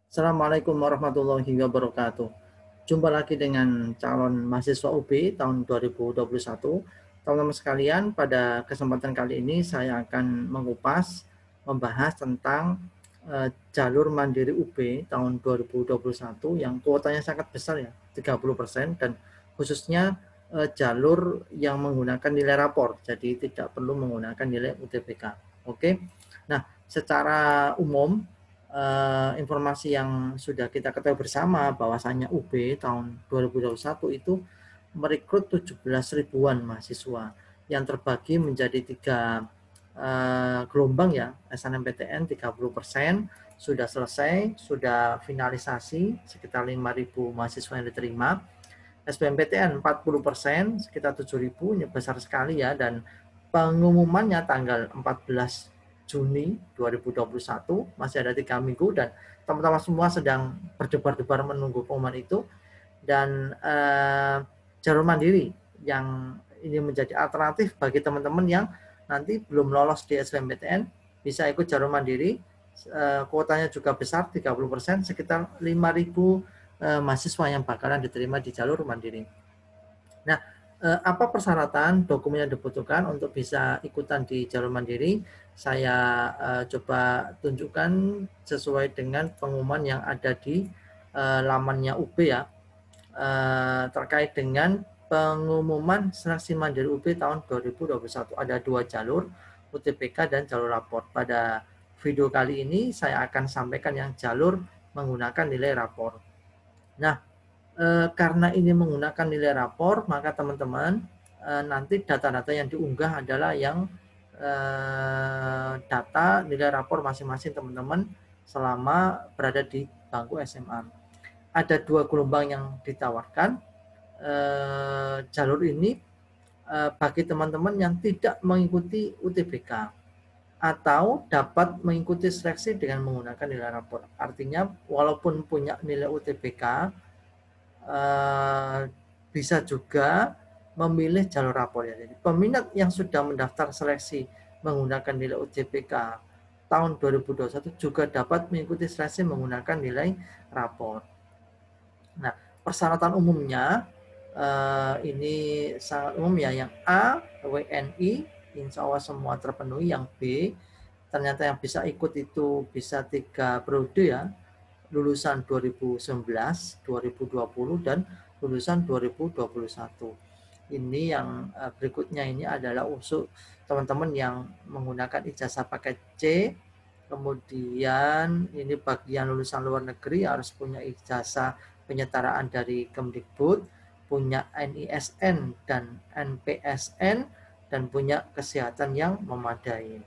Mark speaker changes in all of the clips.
Speaker 1: Assalamualaikum warahmatullahi wabarakatuh. Jumpa lagi dengan calon mahasiswa UB tahun 2021. Teman-teman sekalian, pada kesempatan kali ini saya akan membahas tentang jalur mandiri UB tahun 2021 yang kuotanya sangat besar ya, 30%, dan khususnya jalur yang menggunakan nilai rapor, jadi tidak perlu menggunakan nilai UTBK. Oke. Nah, secara umum informasi yang sudah kita ketahui bersama bahwasanya UB tahun 2021 itu merekrut 17 ribuan mahasiswa yang terbagi menjadi 3 gelombang ya. SNMPTN 30% sudah selesai, sudah finalisasi sekitar 5.000 mahasiswa yang diterima. SBMPTN 40% sekitar 7.000, ini besar sekali ya, dan pengumumannya tanggal 14 Juni 2021, masih ada 3 minggu, dan teman-teman semua sedang berdebar-debar menunggu pengumuman itu. Dan jalur mandiri yang ini menjadi alternatif bagi teman-teman yang nanti belum lolos di SBMPTN, bisa ikut jalur mandiri. Kuotanya juga besar, 30%, sekitar 5.000 mahasiswa yang bakalan diterima di jalur mandiri. Nah, apa persyaratan dokumen yang dibutuhkan untuk bisa ikutan di jalur mandiri? Saya coba tunjukkan sesuai dengan pengumuman yang ada di lamannya UB ya, terkait dengan pengumuman seleksi mandiri UB tahun 2021. Ada 2 jalur, UTBK dan jalur rapor. Pada video kali ini saya akan sampaikan yang jalur menggunakan nilai rapor. Nah, karena ini menggunakan nilai rapor, maka teman-teman nanti data-data yang diunggah adalah yang data nilai rapor masing-masing teman-teman selama berada di bangku SMA. Ada 2 gelombang yang ditawarkan. Jalur ini bagi teman-teman yang tidak mengikuti UTBK atau dapat mengikuti seleksi dengan menggunakan nilai rapor. Artinya walaupun punya nilai UTBK, bisa juga memilih jalur rapor ya. Jadi peminat yang sudah mendaftar seleksi menggunakan nilai UTBK tahun 2021 juga dapat mengikuti seleksi menggunakan nilai rapor. Nah, persyaratan umumnya ini sangat umum ya. Yang A, WNI, insya Allah semua terpenuhi. Yang B, ternyata yang bisa ikut itu bisa 3 periode ya, lulusan 2019, 2020, dan lulusan 2021. Ini yang berikutnya ini adalah untuk teman-teman yang menggunakan ijazah paket C. Kemudian ini bagian lulusan luar negeri harus punya ijazah penyetaraan dari Kemdikbud, punya NISN dan NPSN, dan punya kesehatan yang memadai.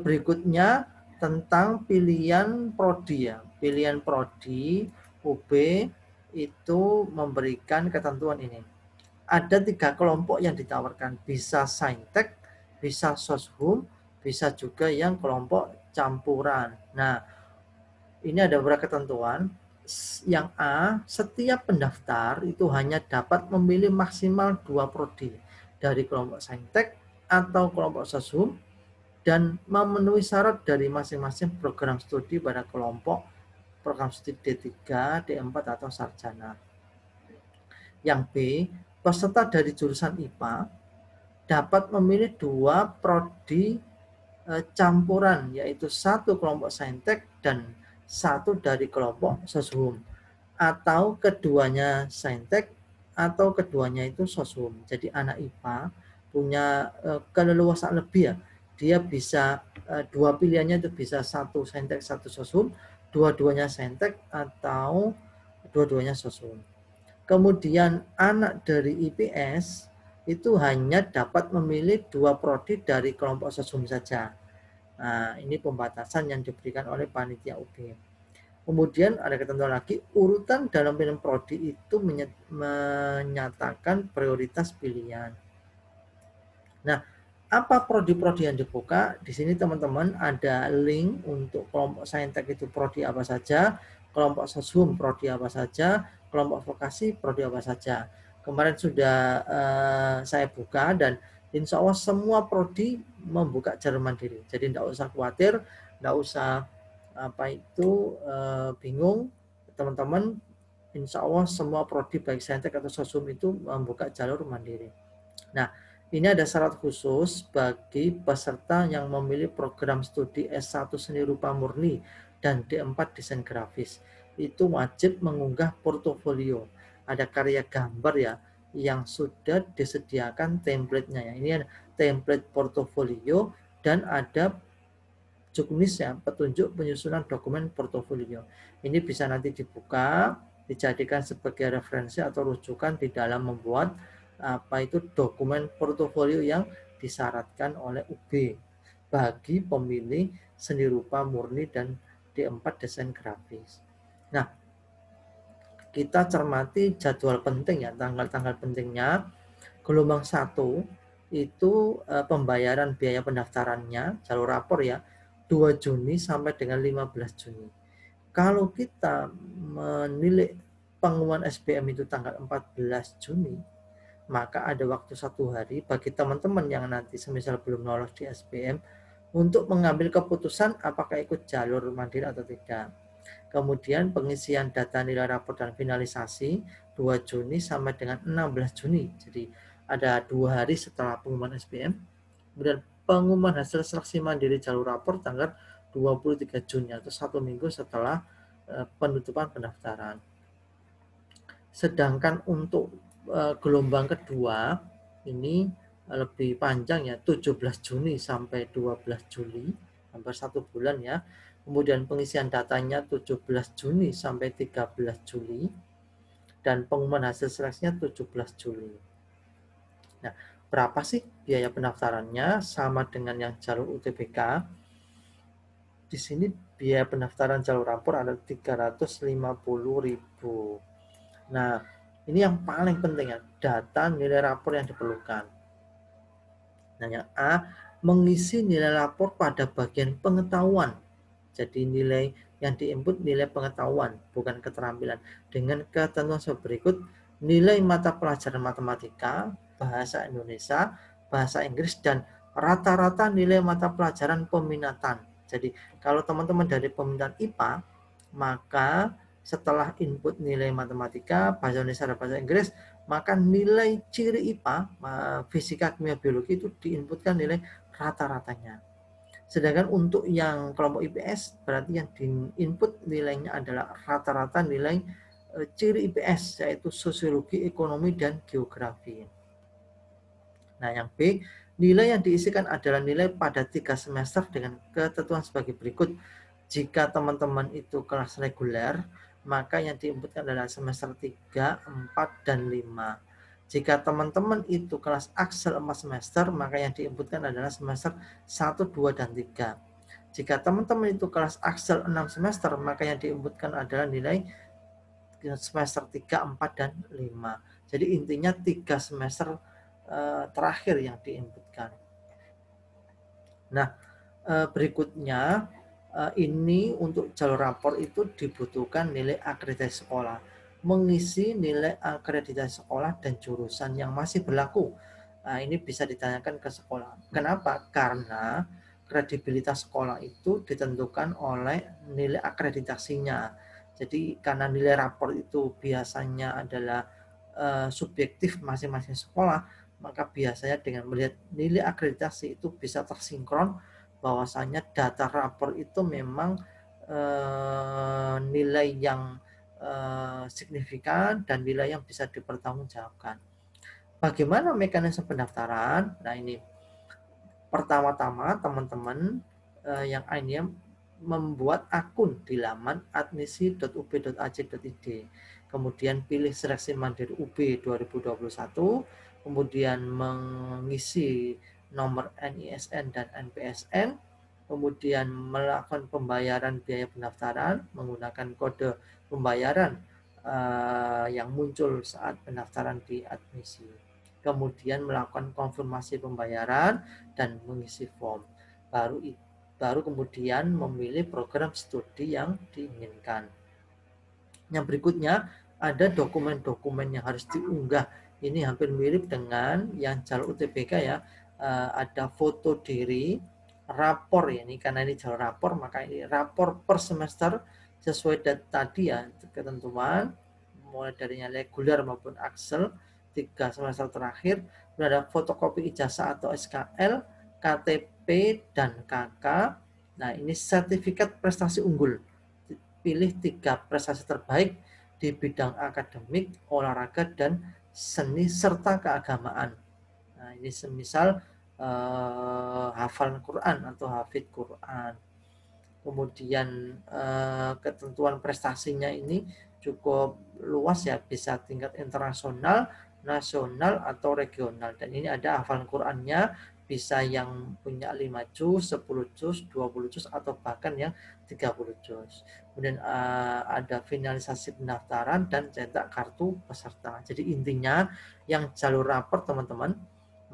Speaker 1: Berikutnya tentang pilihan prodi ya. Pilihan prodi UB itu memberikan ketentuan ini. Ada 3 kelompok yang ditawarkan, bisa saintek, bisa soshum, bisa juga yang kelompok campuran. Nah, ini ada beberapa ketentuan. Yang A, setiap pendaftar itu hanya dapat memilih maksimal 2 prodi dari kelompok saintek atau kelompok soshum dan memenuhi syarat dari masing-masing program studi pada kelompok program studi D3, D4 atau sarjana. Yang B, peserta dari jurusan IPA dapat memilih 2 prodi campuran, yaitu 1 kelompok saintek dan 1 dari kelompok soshum, atau keduanya saintek atau keduanya itu soshum. Jadi anak IPA punya keleluasaan lebih ya. Dia bisa 2 pilihannya itu bisa 1 saintek, 1 soshum, dua-duanya saintek atau dua-duanya soshum. Kemudian anak dari IPS itu hanya dapat memilih 2 prodi dari kelompok soshum saja. Nah, ini pembatasan yang diberikan oleh panitia UB. Kemudian ada ketentuan lagi, urutan dalam pilihan prodi itu menyatakan prioritas pilihan. Nah, apa prodi-prodi yang dibuka? Di sini teman-teman ada link untuk kelompok saintek itu prodi apa saja, kelompok soshum prodi apa saja, kelompok vokasi prodi apa saja. Kemarin sudah saya buka dan insya Allah semua prodi membuka jalur mandiri. Jadi tidak usah khawatir, tidak usah bingung, teman-teman, insya Allah semua prodi baik Saintek atau Sosum itu membuka jalur mandiri. Nah, ini ada syarat khusus bagi peserta yang memilih program studi S1 Seni Rupa Murni dan D4 Desain Grafis. Itu wajib mengunggah portofolio. Ada karya gambar ya yang sudah disediakan template-nya ya. Ini ada template portofolio dan ada juknis ya, petunjuk penyusunan dokumen portofolio. Ini bisa nanti dibuka, dijadikan sebagai referensi atau rujukan di dalam membuat dokumen portofolio yang disyaratkan oleh UB bagi pemilih seni rupa murni dan D4 desain grafis. Nah, kita cermati jadwal penting ya, tanggal-tanggal pentingnya. Gelombang 1 itu pembayaran biaya pendaftarannya, jalur rapor ya, 2 Juni sampai dengan 15 Juni. Kalau kita menilai pengumuman SBM itu tanggal 14 Juni, maka ada waktu 1 hari bagi teman-teman yang nanti semisal belum lolos di SBM untuk mengambil keputusan apakah ikut jalur mandiri atau tidak. Kemudian pengisian data nilai rapor dan finalisasi 2 Juni sampai dengan 16 Juni. Jadi ada 2 hari setelah pengumuman SBM. Kemudian pengumuman hasil seleksi mandiri jalur rapor tanggal 23 Juni atau 1 minggu setelah penutupan pendaftaran. Sedangkan untuk gelombang kedua ini lebih panjang ya, 17 Juni sampai 12 Juli, hampir 1 bulan ya. Kemudian pengisian datanya 17 Juni sampai 13 Juli dan pengumuman hasil seleksinya 17 Juli. Nah, berapa sih biaya pendaftarannya sama dengan yang jalur UTBK? Di sini biaya pendaftaran jalur rapor ada 350.000. Nah, ini yang paling penting ya, data nilai rapor yang diperlukan. Nah, yang A, mengisi nilai rapor pada bagian pengetahuan. Jadi nilai yang diinput nilai pengetahuan, bukan keterampilan. Dengan ketentuan sebagai berikut, nilai mata pelajaran matematika, bahasa Indonesia, bahasa Inggris, dan rata-rata nilai mata pelajaran peminatan. Jadi kalau teman-teman dari peminatan IPA, maka setelah input nilai matematika, bahasa Indonesia, dan bahasa Inggris, maka nilai ciri IPA, fisika, kimia, biologi itu diinputkan nilai rata-ratanya. Sedangkan untuk yang kelompok IPS berarti yang diinput nilainya adalah rata-rata nilai ciri IPS, yaitu sosiologi, ekonomi, dan geografi. Nah, yang B, nilai yang diisikan adalah nilai pada 3 semester dengan ketentuan sebagai berikut. Jika teman-teman itu kelas reguler, maka yang diinputkan adalah semester 3, 4, dan 5. Jika teman-teman itu kelas Axel 4 semester, maka yang diinputkan adalah semester 1, 2, dan 3. Jika teman-teman itu kelas Axel 6 semester, maka yang diinputkan adalah nilai semester 3, 4, dan 5. Jadi intinya 3 semester terakhir yang diinputkan. Nah, berikutnya ini untuk jalur rapor itu dibutuhkan nilai akreditasi sekolah. Mengisi nilai akreditasi sekolah dan jurusan yang masih berlaku. Nah, ini bisa ditanyakan ke sekolah. Kenapa? Karena kredibilitas sekolah itu ditentukan oleh nilai akreditasinya. Jadi karena nilai rapor itu biasanya adalah subjektif masing-masing sekolah, maka biasanya dengan melihat nilai akreditasi itu bisa tersinkron bahwasanya data rapor itu memang nilai yang signifikan dan nilai yang bisa dipertanggungjawabkan. Bagaimana mekanisme pendaftaran? Nah, ini pertama-tama teman-teman yang lainnya membuat akun di laman admisi.ub.ac.id. Kemudian pilih seleksi mandiri UB 2021, kemudian mengisi nomor NISN dan NPSN, kemudian melakukan pembayaran biaya pendaftaran menggunakan kode pembayaran yang muncul saat pendaftaran di admisi. Kemudian melakukan konfirmasi pembayaran dan mengisi form. Baru kemudian memilih program studi yang diinginkan. Yang berikutnya ada dokumen-dokumen yang harus diunggah. Ini hampir mirip dengan yang jalur UTBK ya. Ada foto diri, rapor ya, ini karena ini jalur rapor, maka ini rapor per semester sesuai tadi ya ketentuan, mulai dari yang reguler maupun Axel 3 semester terakhir. Ada fotokopi ijazah atau SKL, KTP dan KK. Nah, ini sertifikat prestasi unggul. Pilih 3 prestasi terbaik di bidang akademik, olahraga, dan seni serta keagamaan. Nah, ini semisal hafal Quran atau hafid Quran. Kemudian ketentuan prestasinya ini cukup luas ya, bisa tingkat internasional, nasional, atau regional. Dan ini ada hafalan Qurannya, bisa yang punya 5 juz, 10 juz, 20 juz, atau bahkan yang 30 juz. Kemudian ada finalisasi pendaftaran dan cetak kartu peserta. Jadi intinya yang jalur rapor teman-teman,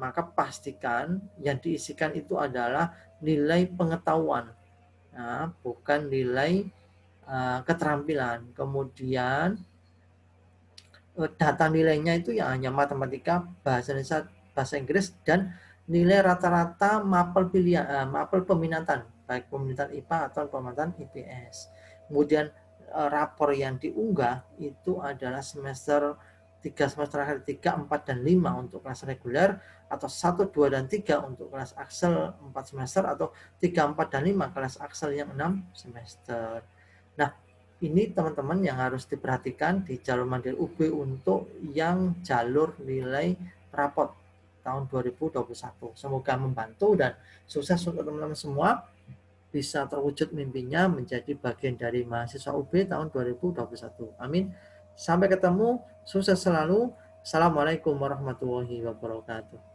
Speaker 1: maka pastikan yang diisikan itu adalah nilai pengetahuan, nah, bukan nilai keterampilan. Kemudian data nilainya itu ya hanya matematika, bahasa Indonesia, bahasa Inggris, dan nilai rata-rata mapel pilihan, mapel peminatan, baik peminatan IPA atau peminatan IPS. Kemudian rapor yang diunggah itu adalah semester 3 semester akhir 3, 4, dan 5 untuk kelas reguler, atau 1, 2, dan 3 untuk kelas Axel 4 semester, atau 3, 4, dan 5 kelas Axel yang 6 semester. Nah, ini teman-teman yang harus diperhatikan di jalur mandiri UB untuk yang jalur nilai rapot tahun 2021. Semoga membantu dan sukses untuk teman-teman semua, bisa terwujud mimpinya menjadi bagian dari mahasiswa UB tahun 2021. Amin. Sampai ketemu, sukses selalu. Assalamualaikum warahmatullahi wabarakatuh.